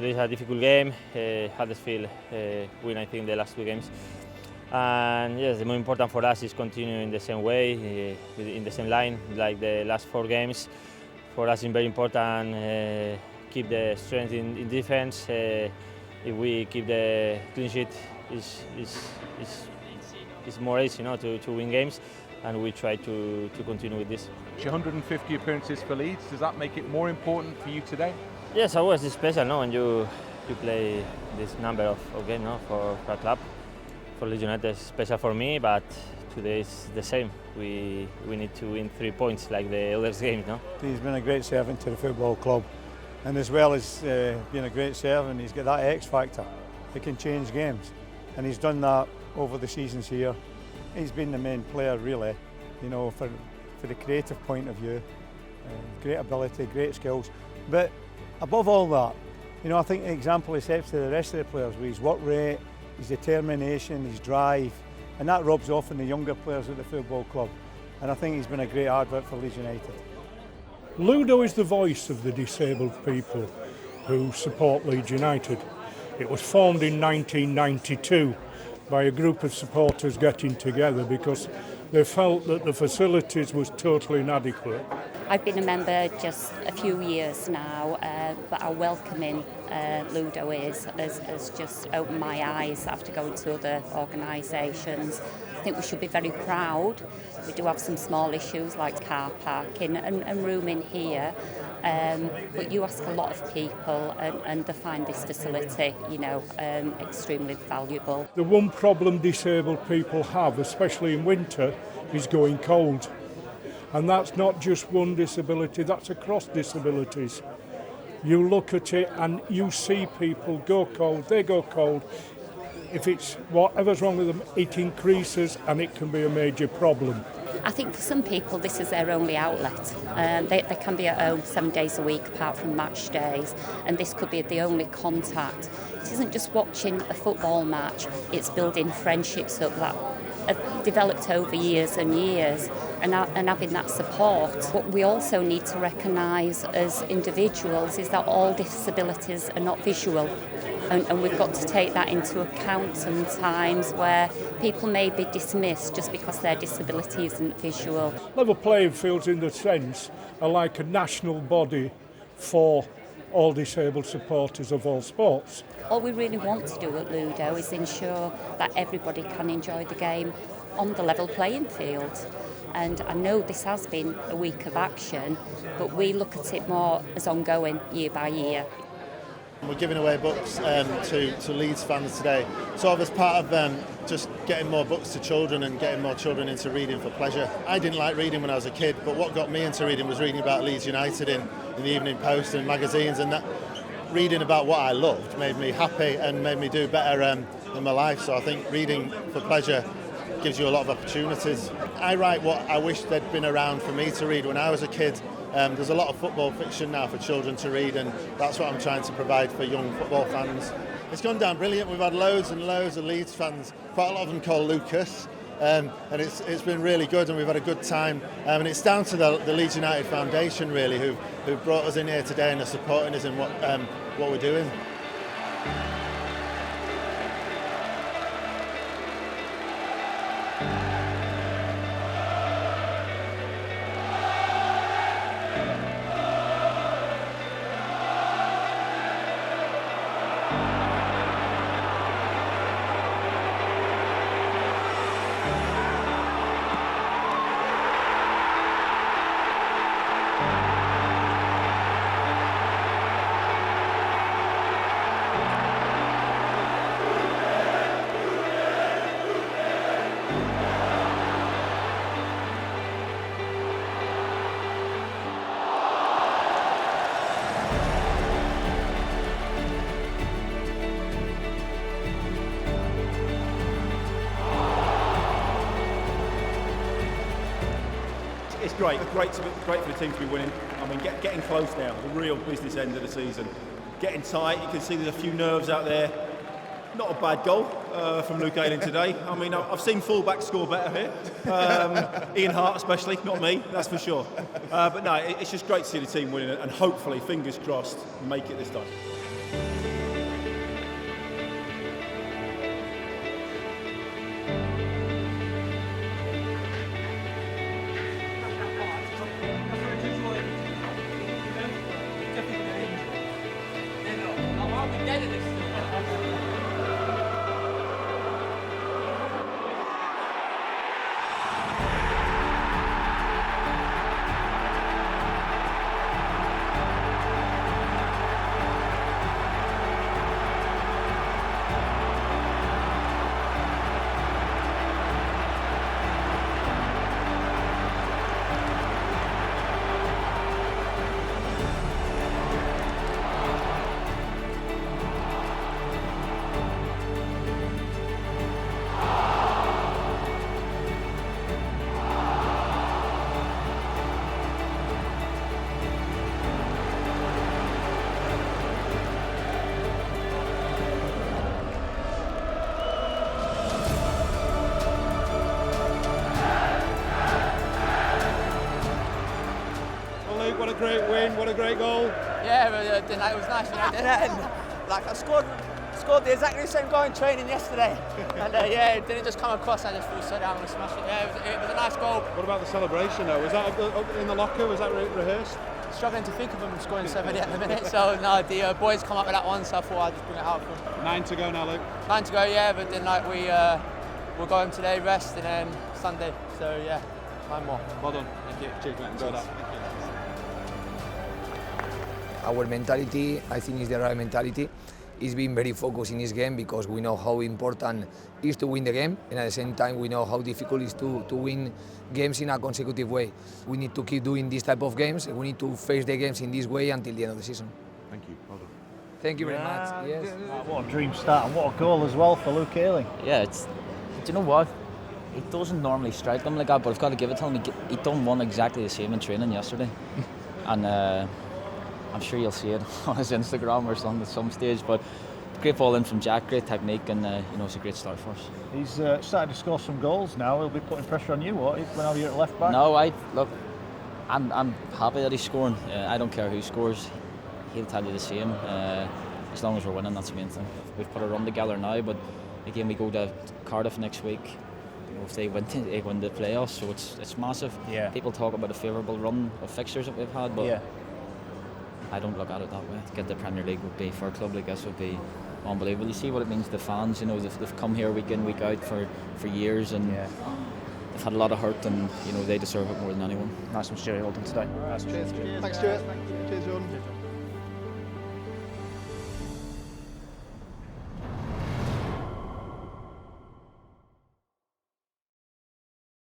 today is a difficult game. Huddersfield win, I think, the last 2 games. And yes, the most important for us is continuing the same way, in the same line, like the last 4 games. For us, it's very important keep the strength in defense. If we keep the clean sheet, it's more easy, to win games, and we try to continue with this. 150 appearances for Leeds. Does that make it more important for you today? Yes, always it's special, when you play this number of games, for a club. For Leeds United, it's special for me, but today is the same. We need to win 3 points like the other games, He's been a great servant to the football club, and as well as being a great servant, he's got that X factor. He can change games, and he's done that over the seasons here. He's been the main player, really, for the creative point of view. Great ability, great skills, but above all that, I think the example he sets to the rest of the players with his work rate, his determination, his drive, and that rubs off on the younger players at the football club. And I think he's been a great advert for Leeds United. Ludo is the voice of the disabled people who support Leeds United. It was formed in 1992 by a group of supporters getting together because they felt that the facilities was totally inadequate. I've been a member just a few years now, but how welcoming Ludo has just opened my eyes after going to other organisations. I think we should be very proud. We do have some small issues like car parking and room in here, but you ask a lot of people and they find this facility, extremely valuable. The one problem disabled people have, especially in winter, is going cold. And that's not just one disability, that's across disabilities. You look at it and you see people go cold, they go cold. If it's whatever's wrong with them, it increases and it can be a major problem. I think for some people this is their only outlet. They can be at home 7 days a week apart from match days, and this could be the only contact. It isn't just watching a football match, it's building friendships up that have developed over years and years, and having that support. What we also need to recognise as individuals is that all disabilities are not visual. And we've got to take that into account sometimes where people may be dismissed just because their disability isn't visual. Level playing fields in the sense are like a national body for all disabled supporters of all sports. All we really want to do at Ludo is ensure that everybody can enjoy the game on the level playing field. And I know this has been a week of action, but we look at it more as ongoing year by year. We're giving away books to Leeds fans today, sort of as part of just getting more books to children and getting more children into reading for pleasure. I didn't like reading when I was a kid, but what got me into reading was reading about Leeds United in the Evening Post and magazines, and that reading about what I loved made me happy and made me do better in my life. So I think reading for pleasure gives you a lot of opportunities. I write what I wish they'd been around for me to read when I was a kid. There's a lot of football fiction now for children to read, and that's what I'm trying to provide for young football fans. It's gone down brilliant. We've had loads and loads of Leeds fans, quite a lot of them called Lucas, and it's been really good, and we've had a good time. And it's down to the Leeds United Foundation, really, who brought us in here today and are supporting us in what we're doing. It's great for the team to be winning. I mean, getting close now, the real business end of the season. Getting tight, you can see there's a few nerves out there. Not a bad goal from Luke Ayling today. I mean, I've seen full-backs score better here. Ian Hart especially, not me, that's for sure. But no, it's just great to see the team winning and hopefully, fingers crossed, make it this time. Yeah, but it was nice, you know, and like I scored the exactly same goal in training yesterday, and yeah, it didn't just come across. I just threw so down and smashed it. Yeah, it was a nice goal. What about the celebration though? Was that up in the locker? Was that rehearsed? Struggling to think of them scoring 70 at the minute, so no, the boys come up with that one, so I thought I'd just bring it out for them. 9 to go now, Luke. 9 to go, yeah, but then like we'll go home today, rest, and then Sunday. So yeah, 9 more. Well done. Thank you. Cheers, mate. Enjoy that. Thank you. Our mentality, I think, is the right mentality. He's been very focused in his game because we know how important it is to win the game, and at the same time we know how difficult it is to win games in a consecutive way. We need to keep doing this type of games. We need to face the games in this way until the end of the season. Thank you. Well done. Thank you very much. Yes. What a dream start and what a goal as well for Luke Ayling. Yeah, do you know what? He doesn't normally strike them like that, but I've got to give it to him. He done one exactly the same in training yesterday, and I'm sure you'll see it on his Instagram or something at some stage. But great ball in from Jack, great technique, and it's a great start for us. He's started to score some goals now. He'll be putting pressure on you, won't he, whenever you're at left back? No, I'm happy that he's scoring. I don't care who scores. He'll tell you the same. As long as we're winning, that's the main thing. We've put a run together now, but again we go to Cardiff next week. If they win the playoffs, so it's massive. Yeah. People talk about a favourable run of fixtures that we've had, but yeah. I don't look at it that way. To get the Premier League would be, for a club like this, would be unbelievable. You see what it means to the fans. You know, they've come here week in, week out for years, and they've had a lot of hurt, and they deserve it more than anyone. Nice from Stuart Holden today. Cheers. Thanks, Stuart. Cheers, Jordan.